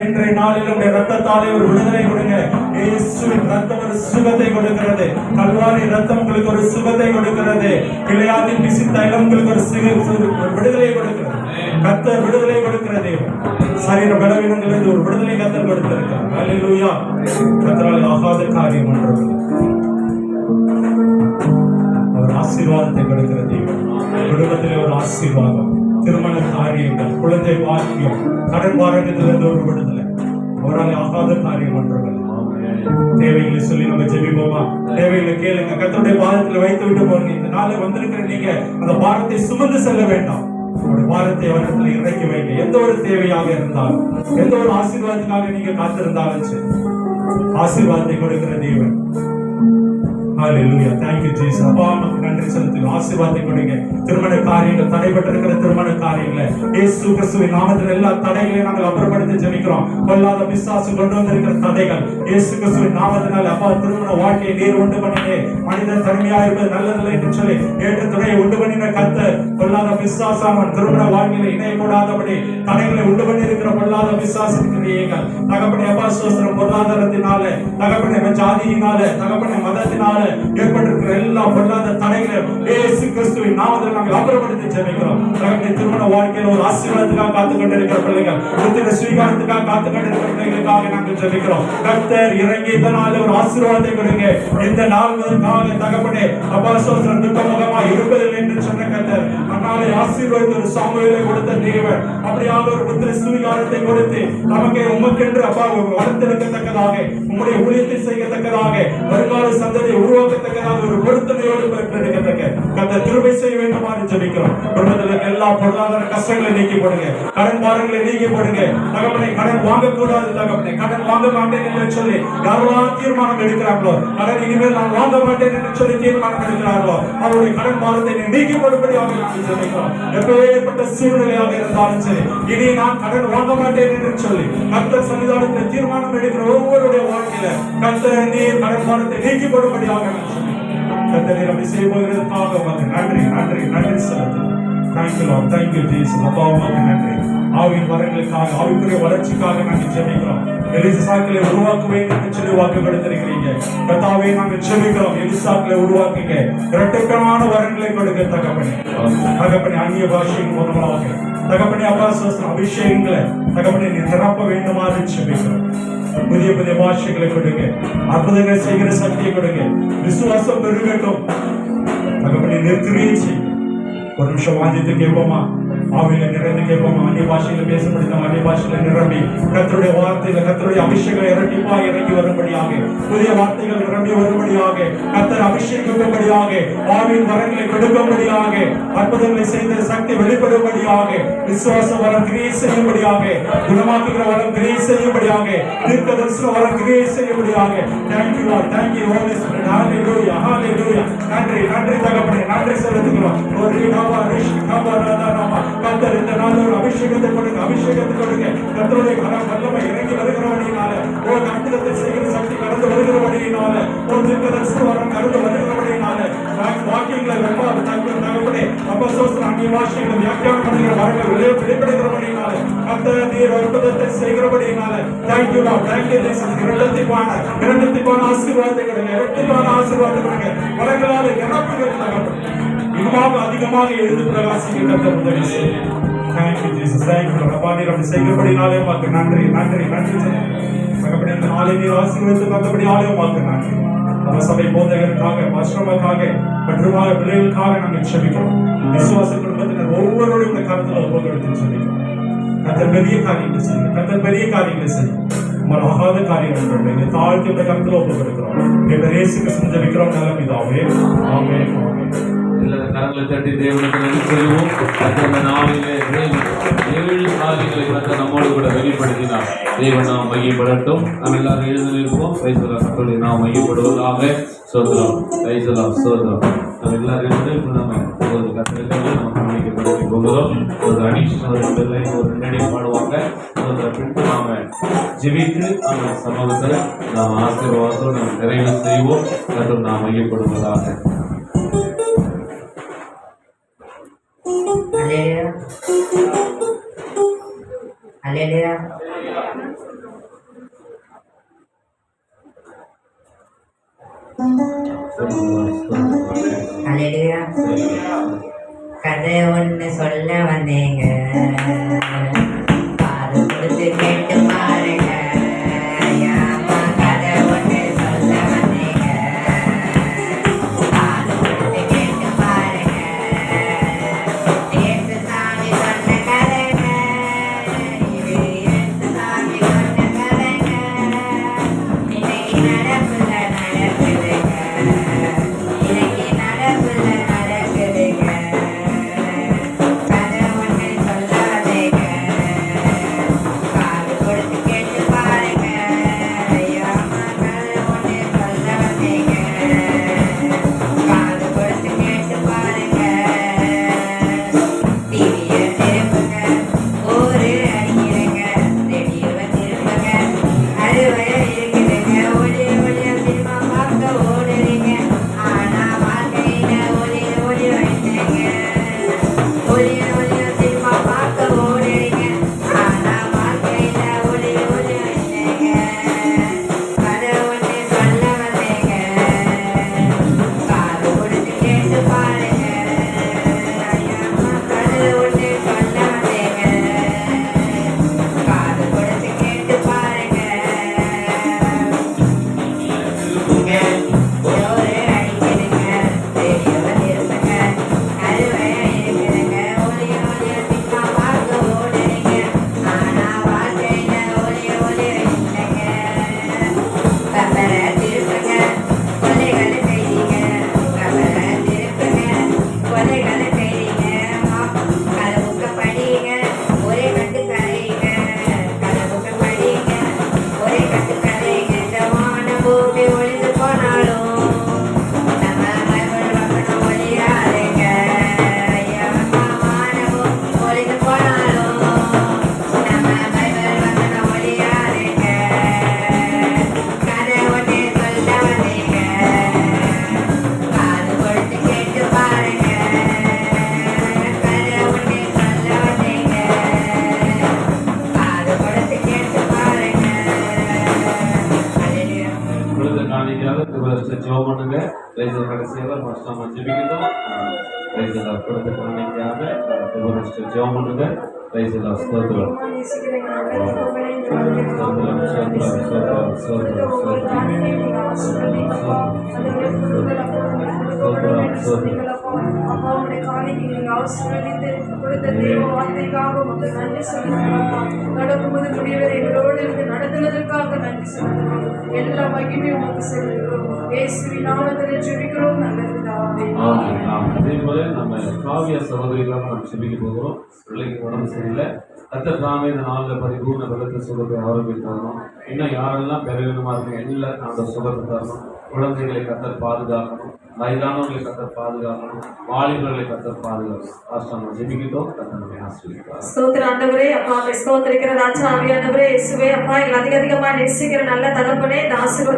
இன்றைய நாளிலும் ரத்தத்தாலே ஒரு விடுதலை கொடுங்க. இயேசுவின் ரத்தம் ஒரு சுகத்தை கொடுக்கிறது. கல்வாரி ரத்தம் உங்களுக்கு ஒரு சுகத்தை கொடுக்கிறது. கிளையாதின் பிசி தைலம் உங்களுக்கு ஒரு விடுதலை கொடுக்கிறது. கர்த்தர் விடுதலை கொடுக்கிறது. சரீர பலவீனங்களிலிருந்து ஒரு விடுதலை கர்த்தர் கொடுத்திருக்கிறார். ஹல்லேலூயா. கர்த்தரால் ஆகாத காரியம் ஒன்றுமில்லை. அவர் ஆசீர்வாதத்தை கொடுக்கிற தேவன். குடும்பத்திலே ஒரு ஆசீர்வாதம், திருமண காரியங்கள், குழந்தை பாக்கியம், கடன் பாரகத்திலிருந்து ஒரு விடுதலை. அவரால் ஆகாத காரியம் ஒன்றுமில்லை. தேவைகளை சொல்லி நம்ம ஜெபிப்போமா? தேவைகளை கேளுங்க. கர்த்தருடைய பாதத்தில் வைத்து விட்டு போங்க. இந்த நாளை வந்திருக்கிற நீங்க அந்த பாரத்தை சுமந்து செல்ல வேண்டாம். உங்களுடைய பாரத்தை அவரிடத்தில் இறக்கி வைங்க. எந்த ஒரு தேவையாக இருந்தாலும், எந்த ஒரு ஆசீர்வாதத்துக்காக நீங்க காத்திருந்தாலும் சரி, ஆசீர்வாதத்தை கொடுக்கிற தேவன். ஹல்லேலூயா. Thank you Jesus. அப்பா நமக்கு நன்றி செலுத்துகிறோம். ஆசீர்வாதத்தை கொடுங்க. திருமண காரியங்கள், தடைபட்டிருக்கிற திருமண காரியங்களை இயேசு கிறிஸ்துவின் நாமத்தில் எல்லா தடைகளையும் நாங்கள் அப்புறப்படுத்தி ஜெபிக்கிறோம். பொல்லாத பிசாசு கொண்டு வந்திருக்கிற தடைகள் இயேசு கிறிஸ்துவின் நாமத்தினால் அப்பா திருமண வாழ்க்கையை நீர் உண்டு பண்ணினே. மனிதன் தனிமையாக இருப்பது நல்லதில்லை என்று சொல்லி ஏற்ற துணையை உண்டு பண்ணின கர்த்தர் பொல்லாத பிசாசானவன் திருமண வாழ்க்கையில இணையக்கூடாதபடி தடைகளை உண்டு பண்ணி இருக்கிற பொல்லாத பிசாசுக்கு கிரியைகள் தகப்பனை அப்பா சோஸ்திரம் பொருளாதாரத்தினால, தகப்பனை ஜாதியினால, தகப்பனை மதத்தினால ஏற்பட்டிருக்கிற எல்லா பொல்லாத தடைகளையும் இயேசு கிறிஸ்துவின் நாமத்தில் நாங்கள் அப்புறப்படுத்தி ஜெபிக்கிறோம். தகப்பனை திருமண வாழ்க்கையில் ஒரு ஆசீர்வாதத்துக்காக காத்துக் கொண்டிருக்கிற பிள்ளைகள், புத்திர ஸ்வீகாரத்துக்காக காத்துக் கொண்டிருக்கிற பிள்ளைகளுக்காக நாங்கள் ஜெபிக்கிறோம். கர்த்தர் இறங்கி இந்த நாளில் ஒரு ஆசீர்வாதத்தை கொடுங்க. இந்த நாள் முதற்காக தகப்பனே அப்பா சோஸ்திரம் துக்கமுகமா இருப்பதில்லை என்று சொன்ன கர்த்தர் அந்நாளை ஆசீர்வாதத்தை ஒரு சாமுவேலை கொடுத்த தேவன் அப்படியாக ஒரு புத்திர ஸ்வீகாரத்தை கொடுத்து நமக்கு உமக்கென்று அப்பா வளர்த்தெடுக்கத்தக்கதாக, உங்களுடைய ஊழியத்தை செய்யத்தக்கதாக, வருங்கால சந்ததியை உருவாக்கத்தக்கதாக ஒரு பொருத்தனையோடு பெற்றெடுக்கத்தக்க கர்த்தர் கிருபை செய்ய வேண்டுமாறு ஜெபிக்கிறோம். குடும்பத்தில் எல்லா பொருளாதார கஷ்டங்களை நீக்கி போடுங்க. கடன் பாரங்களை நீக்கி போடுங்க. தகப்பனை கடன் வாங்கக்கூடாது. தகப்பனை கடன் வாங்க மாட்டேன் என்று சொல்லி யாரெல்லாம் தீர்மானம் எடுக்கிறார்களோ, கடன் இனிமேல் நான் வாங்க மாட்டேன் என்று சொல்லி தீர்மானம் எடுக்கிறார்களோ, அவருடைய கடன் பாரத்தை நீக்கி போடும்படியாக நாங்கள் ஜெபிக்கிறோம். எப்பேற்பட்ட சூழ்நிலையாக இருந்தாலும் சரி, இனி நான் கடன் வாங்க மாட்டேன் என்று சொல்லி கர்த்தர் சன்னிதானத்தில் தீர்மானம் எடுக்கிற ஒவ்வொருடைய வாழ்க்கையில கர்த்தர் நீர் கடன் பாரத்தை நீக்கி போடும்படியாக கர்த்தரை நம்ம செய்ய போகிறதுக்காக உமக்கு நன்றி நன்றி நன்றி செலுத்துகிறோம். Thank you Lord, thank you Jesus. அப்பா உமக்கு நன்றி. ஆவியின் வரங்களுக்காக, ஆவிக்குரிய வளர்ச்சிக்காக நாங்கள் ஜெபிக்கிறோம். எலிசாக்களை உருவாக்குவேன் என்று சொல்லி வாக்கு கொடுத்திருக்கிறீங்க. கர்த்தாவே நாங்கள் ஜெபிக்கிறோம். எலிசாக்களை உருவாக்குங்க. இரட்டைக்கான வரங்களை கொடுக்க தகப்பனே. தகப்பனே அந்நிய பாஷையின் மூலமாக தகப்பனே அப்பா சோஸ்திரம் அபிஷேகங்களை தகப்பனே நீ நிரப்ப வேண்டுமாறு ஜெபிக்கிறோம். புதிய புதிய பாஷைகளை கொடுங்க. அற்புதங்களை செய்கிற சக்தியை கொடுங்க. விசுவாசம் பெருகட்டும். தகப்பனே நிற்கிறியே செய்யும். ஒரு நிமிஷம் வாஞ்சித்து கேட்போமா? ஆவியில நிறைந்து கேட்போமா? அந்நிய பாஷையில பேசப்படுத்த அந்நிய பாஷையில நிரம்பி கர்த்தருடைய வார்த்தையில கர்த்தருடைய அபிஷேகம் இரட்டிப்பா இறங்கி வரும்படியாக, புதிய வார்த்தைகள் நிரம்பி வரும்படியாக, கர்த்தர் அபிஷேகிக்கும்படியாக, ஆவியின் வரங்களை கொடுக்கும்படியாக, அற்புதங்களை செய்த சக்தி வெளிப்படும்படியாக, விசுவாச வரம் கிரியை செய்யும்படியாக, குணமாக்குகிற வரம் கிரியை செய்யும்படியாக, தீர்க்க தரிசன வரம் கிரியை செய்யும்படியாக. Thank you Lord, thank you Holi spirit. ஹalleluya, ஹalleluya. நன்றி நன்றி தகப்பனே, நன்றி செலுத்துகிறோம். ஒரு நாவா ரிஷி கபரதானா கர்த்தர் இந்த நாள் ஒரு அபிஷேகத்தை கொடுங்க. அபிஷேகத்தை கொடுங்க. கர்த்தருடைய வல்லமை இறங்கி வருகிறவடியினால, ஒரு அற்புதத்தை செய்கிற சக்தி கடந்து வருகிறவடியினால, ஒரு தீர்க்க தரிசன வரம் கடந்து வருகிறவடியினால, வாக்கியங்களை தகப்பனே அப்பா சோஸ்திரம் அந்நிய பாஷைகளை வியாக்கியானம் பண்ணுகிற வரங்கள் வெளிப்படுகிறபடியினால, கர்த்தர் நீர் அற்புதத்தை செய்கிறபடியினால தேங்க்யூ லார்ட், தேங்க்யூ ஜீசஸ். இரட்டிப்பான ஆசீர்வாதத்தை கொடுங்க. இரட்டிப்பான ஆசீர்வாதத்தை கொடுங்க. வரங்களால் நிரப்புகிற தகப்பனே இன்னுமாக அதிகமாக எழுந்து பிரகாசிக்க கர்த்தர் உதவி செய்யும். தேங்க்யூ ஜீசஸ், தேங்க்யூ அப்பா. நீர் அப்படி செய்கிறபடினாலே உமக்கு நன்றி நன்றி நன்றி. தகப்பனே இந்த நாளை நீர் ஆசீர்வதித்து தந்தபடியாலே உமக்கு நன்றி. நம்ம சபை போதகருக்காக, ஆசிரமக்காக மற்றும் பிள்ளைகளுக்காக நாங்கள் ஜெபிக்கிறோம். விசுவாச குடும்பத்தினர் ஒவ்வொருவரும் இந்த கருத்தில் ஒப்புக்கொடுத்து ஜெபிக்கிறோம். கர்த்தர் பெரிய காரியங்களை செய்யும். கர்த்தர் பெரிய காரியங்களை செய்யும். ஆகாத காரியங்கள் தாழ்த்தி இந்த கருத்தில் ஒப்புக்கொடுக்கிறோம். இயேசு கிறிஸ்து ஜெபிக்கிறோம் நல்ல பிதாவே. ஆமென் ஆமென். கரங்களை தட்டி தேவனுக்கு நன்றி சொல்லுவோம். அந்த நாளிலே 7 காரியங்களை கர்த்தர் நம்மோடு கூட வெளிப்படுத்தினார். தேவன் நாம் மையப்படட்டும். நாம் எல்லாரும் எழுந்திருப்போம். கர்த்தருடைய நாம் மையப்படுவதாக. சோதரம் கைசலாம் சோதரம். நம்ம எல்லாரும் எழுந்து நம்ம ஒரு கர்த்தருக்கு நம்ம மையப்படுத்தி போகிறோம். ஒரு அடிஷனல் ஒரு 2 பாடுவாங்க. பின்பு நாம ஜெபித்து அந்த சமூகத்தில் நாம் ஆசீர்வாதத்தோடு நம்ம நிறைவு செய்வோம். கர்த்தர் நாம் மையப்படுவதாக. Hallelujah. Hallelujah. ஹalleluya. கதை ஒன்று சொல்ல வந்தேங்க, காது கொடுத்து கேட்டு பாருங்க. ஐயாம்மா கதை ஒன்று சொல்ல வந்தேங்க, காது கொடுத்து கேட்டு பாருங்க. ஏசு சாமி சொன்ன கதைங்க, இது ஏசு சாமி சொன்ன கதைங்க. இன்னைக்கு நடப்புல நடக்குதுங்க, இன்னைக்கு நடப்புல நடக்குதுங்க. கதை ஒன்று சொல்லாதேங்க, காது கொடுத்து கேட்டு பாருங்க. ஐயாம்மா கதை ஒன்று சொல்ல வந்தேங்க, காது கொடுத்து கேட்டு பாருங்க. டிவியை திருப்புங்க, ஒரு அடிக்கிறங்க, ரேடியோவை திருப்புங்க, அறுவையா இருக்குதுங்க. ஒளிய ஒளிய சினிமா பார்க்க ஓடுறீங்க, ஆனா வாழ்க்கையில ஒளிய ஒளிய வைக்கிறீங்க. ஒளிய ஒளிய சினிமா பார்க்க ஓடுறீங்க, ஆனா வாழ்க்கையில ஒளிய ஒளிய வைக்கிறீங்க. கதை ஒன்று சொல்ல வந்தேங்க, காது கொடுத்து கேட்டு பாருங்க. ஐயாம்மா கதை ஒன்று சொல்ல வந்தேங்க, காது கொடுத்து கேட்டு பாருங்க. திருப்புங்க, ஒரு அடிக்கிறங்க, ரேடியோவை திருப்புங்க, அறுவையா இருக்குதுங்க. ஒளிய ஒளிய சினிமா பார்க்க ஓடுறீங்க, ஆனா வாழ்க்கையில ஒளிய ஒளிய வைக்கிறீங்க. கபரை திருப்புங்க, கொலைகளை செய்றீங்க, கபரை திருப்புங்க, கொலைகளை செய்றீங்க. கதவுக்க படிங்க, ஒரே கட்டு கரையுங்க, கதவுக்க படிங்க, ஒரே கட்டு கரையுங்க. இந்த வான பூமி ஒளிந்து போனாலும் நம்ம பைபிள் வசனம் ஒளியாதுங்க. ஐயாம்மா வான பூமி ஒளிந்து போனாலும் நம்ம பைபிள் வசனம் ஒளியாதுங்க. கதை ஒன்று சொல்ல வந்தேங்க, காது கொடுத்து கேட்டு பாருங்க. கதை ஒன்று சொல்ல வந்தேங்க, காது கொடுத்து கேட்டு பாருங்க. ஹalleluya. கொடுத்த காணிக்கையாக திருவருஷ ஜெபம் பண்ணுங்க. ரைசல் கடைசியாக ஃபர்ஸ்ட் நம்ம ஜெபிக்கணும். ரைசல் கொடுத்த காணிக்கையாக திருவருஷ ஜெபம் பண்ணுங்க. ரைசல் ஸ்தோத்திரம் ஸ்தோத்திரம் ஸ்தோத்திரம் ஸ்தோத்திரம் ஸ்தோத்திரம் ஸ்தோத்திரம் ஸ்தோத்திரம் அப்பாவுடைய காணிக்கைகளை ஆசீர்வதித்து கொடுத்த தேவ வார்த்தைக்காக உமக்கு நன்றி செலுத்துகிறோம். நடக்கும்போது முடிவரை எங்களோடு இருந்து நடத்துவதற்காக நன்றி செலுத்துகிறோம். எல்லா மகிமையும் உமக்கு செலுத்துகிறோம். இயேசுவின் நாமத்தில் ஜெபிக்கிறோம் நல்ல பிதாவே. ஆமென். ஆமென். அதே போல நம்ம காவிய சகோதரிகளாக நம்ம செபிக்க போகிறோம். பிள்ளைக்கு உடம்பு சரியில்லை, கர்த்தர் தாமே இந்த நாளில் பரிபூர்ண பலத்தை சுகத்தை ஆரோக்கியம் தரணும். இன்னும் யாரெல்லாம் பெறவேணுமா இருக்கு எல்லாரும் அந்த சுகத்தை தரணும். குழந்தைகளை கர்த்தர் பாதுகாக்கணும், வயதானவர்களை கர்த்தர் பாதுகாக்கணும், வாலிபர்களை கர்த்தர் பாதுகாக்கணும். ஆஸ்தானம் ஜெபிக்கிட்டோம். கர்த்தர் நம்மை ஆசீர்வதிப்பார். ஸ்தோத்திர ஆண்டவரே, அப்பா ஸ்தோத்திரிக்கிற ராஜா ஆவியானவரே, இயேசுவே அப்பா எங்களை அதிகமா நேசிக்கிற நல்ல தகப்பனே, இந்த ஆசீர்வாதம்